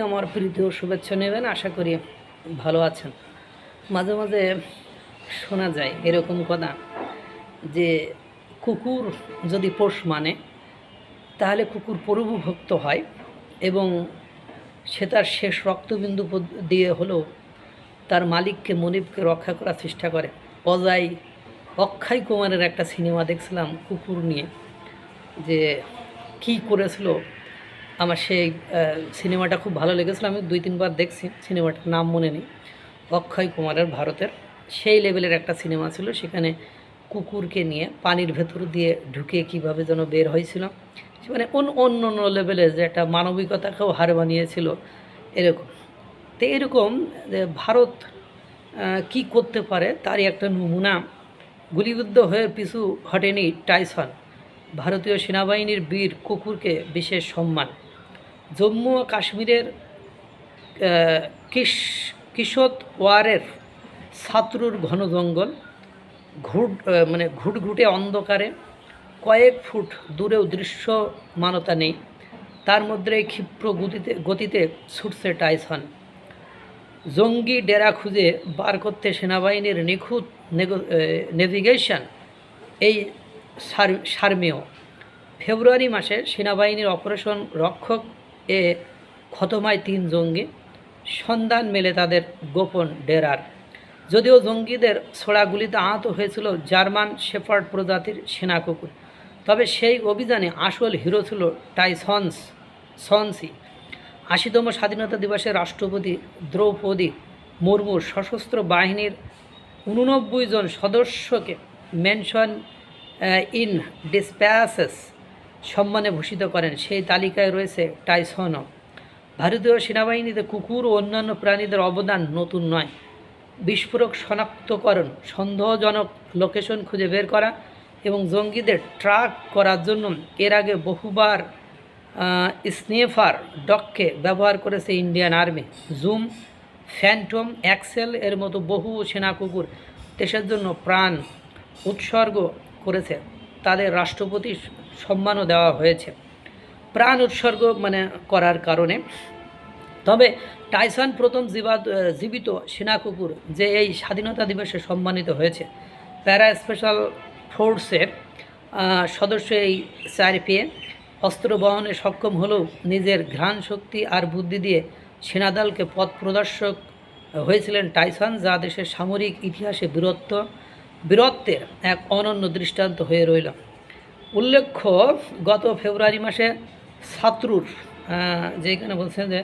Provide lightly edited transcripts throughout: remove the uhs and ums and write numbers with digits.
আমার প্রীতি ও শুভেচ্ছা নেবেন, আশা করি ভালো আছেন। মাঝে মাঝে শোনা যায় এরকম কথা যে কুকুর যদি পোষ মানে তাহলে কুকুর প্রভুভক্ত হয় এবং সে তার শেষ রক্তবিন্দু দিয়ে হলেও তার মালিককে মনিবকে রক্ষা করার চেষ্টা করে। অক্ষয় কুমারের একটা সিনেমা দেখছিলাম কুকুর নিয়ে, যে কি করেছিল। আমার সেই সিনেমাটা খুব ভালো লেগেছিলো, আমি 2-3 বার দেখছি। সিনেমাটার নাম মনে নেই। অক্ষয় কুমারের ভারতের সেই লেভেলের একটা সিনেমা ছিল। সেখানে কুকুরকে নিয়ে পানির ভেতর দিয়ে ঢুকে কিভাবে যেন বের হয়েছিল, মানে অন্য অন্য লেভেলে যে একটা মানবিকতাকেও হার বানিয়েছিল এরকম। তো এরকম যে ভারত কি করতে পারে তারই একটা নমুনা। গুলিবিদ্ধ হয়ে পিছু হটেনি টাইসন। ভারতীয় সেনাবাহিনীর বীর কুকুরকে বিশেষ সম্মান। জম্মু ও কাশ্মীরের কিশতওয়ারের ছাত্রুর ঘন জঙ্গল, ঘুটঘুটে অন্ধকারে কয়েক ফুট দূরেও দৃশ্যমানতা নেই। তার মধ্যে ক্ষিপ্র গতিতে ছুটছে টাইসন। জঙ্গি ডেরা খুঁজে বার করতে সেনাবাহিনীর নিখুঁত নেভিগেশন এই সারমেয়। ফেব্রুয়ারি মাসে সেনাবাহিনীর অপারেশন রক্ষক এ খতমায় 3 জঙ্গি। সন্ধান মেলে তাদের গোপন ডেরার। যদিও জঙ্গিদের ছোড়া গুলিতে আহত হয়েছিল জার্মান শেফার্ড প্রজাতির সেনা কুকুর, তবে সেই অভিযানে আসল হিরো ছিল টাইসনসই। 80তম স্বাধীনতা দিবসে রাষ্ট্রপতি দ্রৌপদী মুর্মুর সশস্ত্র বাহিনীর 89 জন সদস্যকে মেনশন ইন ডিসপ্যাচেস সম্মানে ভূষিত করেন। সেই তালিকায় রয়েছে টাইসনও। ভারতীয় সেনাবাহিনীতে কুকুর ও অন্যান্য প্রাণীদের অবদান নতুন নয়। বিস্ফোরক শনাক্তকরণ, সন্দেহজনক লোকেশন খুঁজে বের করা এবং জঙ্গিদের ট্র্যাক করার জন্য এর আগে বহুবার স্নেফার ডগকে ব্যবহার করেছে Indian Army. Zoom, Phantom, Axel এর মতো বহু সেনা কুকুর দেশের জন্য প্রাণ উৎসর্গ করেছে। তাদের রাষ্ট্রপতি সম্মানও দেওয়া হয়েছে প্রাণ উৎসর্গ করার কারণে। তবে টাইসন প্রথম জীবিত সেনা কুকুর যে এই স্বাধীনতা দিবসে সম্মানিত হয়েছে। প্যারা স্পেশাল ফোর্সের সদস্য এই 4 পেয়ে অস্ত্র বহনে সক্ষম হলেও নিজের ঘ্রাণ শক্তি আর বুদ্ধি দিয়ে সেনাদলকে পথ প্রদর্শক হয়েছিলেন টাইসন, যা দেশের সামরিক ইতিহাসে বীরত্বের এক অনন্য দৃষ্টান্ত হয়ে রইল। উল্লেখ্য, গত ফেব্রুয়ারি মাসে ছাত্রুর যেখানে বলছেন যে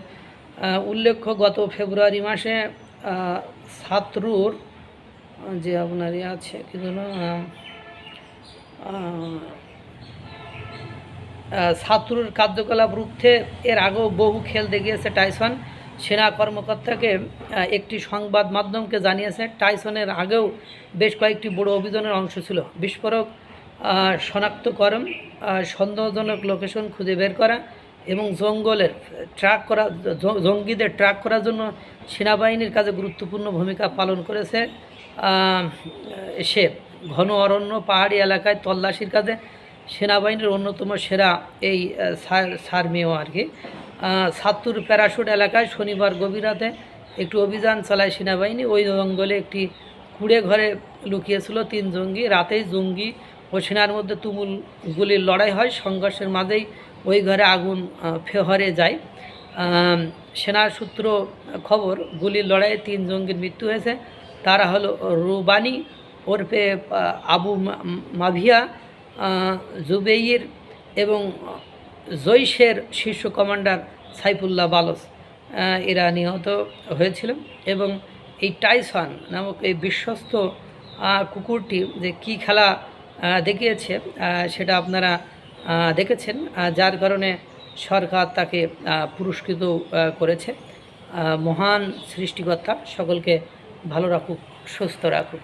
গত ফেব্রুয়ারি মাসে ছাত্রুর যে আপনার আছে কি যেন ছাত্রুর কার্যকলাপ রুখতে এর আগেও বহু খেল দেখিয়েছে টাইসন। সেনা কর্মকর্তাকে একটি সংবাদ মাধ্যমকে জানিয়েছে, টাইসনের আগেও বেশ কয়েকটি বড় অভিযানের অংশ ছিল বিস্ফোরক শনাক্তকরণ, সন্দেহজনক লোকেশন খুঁজে বের করা এবং জঙ্গিদের ট্র্যাক করার জন্য সেনাবাহিনীর কাজে গুরুত্বপূর্ণ ভূমিকা পালন করেছে। সে ঘন অরণ্য পাহাড়ি এলাকায় তল্লাশির কাজে সেনাবাহিনীর অন্যতম সেরা এই সারমেয় আর কি। ছাত্রুর প্যারাশুট এলাকায় শনিবার গভীর রাতে একটি অভিযান চালায় সেনাবাহিনী। ওই জঙ্গলে একটি কুড়ে ঘরে লুকিয়েছিল 3 জঙ্গি। রাতেই জঙ্গি ও সেনার মধ্যে তুমুল গুলির লড়াই হয়। সংঘর্ষের মাঝেই ওই ঘরে আগুন ফেহরে যায়। সেনার সূত্র খবর, গুলির লড়াইয়ে 3 জঙ্গির মৃত্যু হয়েছে। তারা হলো রুবানি ওরফে আবু মাভিয়া, জুবেইর এবং জৈশের শীর্ষ কমান্ডার সাইফুল্লাহ বালোচ। এরা নিহত হয়েছিল। এবং এই টাইসন নামক এই বিশ্বস্ত কুকুরটি যে কী খেলা দেখিয়েছে সেটা আপনারা দেখেছেন, যার কারণে সরকার তাকে পুরস্কৃত করেছে। মহান সৃষ্টিকর্তা সকলকে ভালো রাখুক, সুস্থ রাখুক।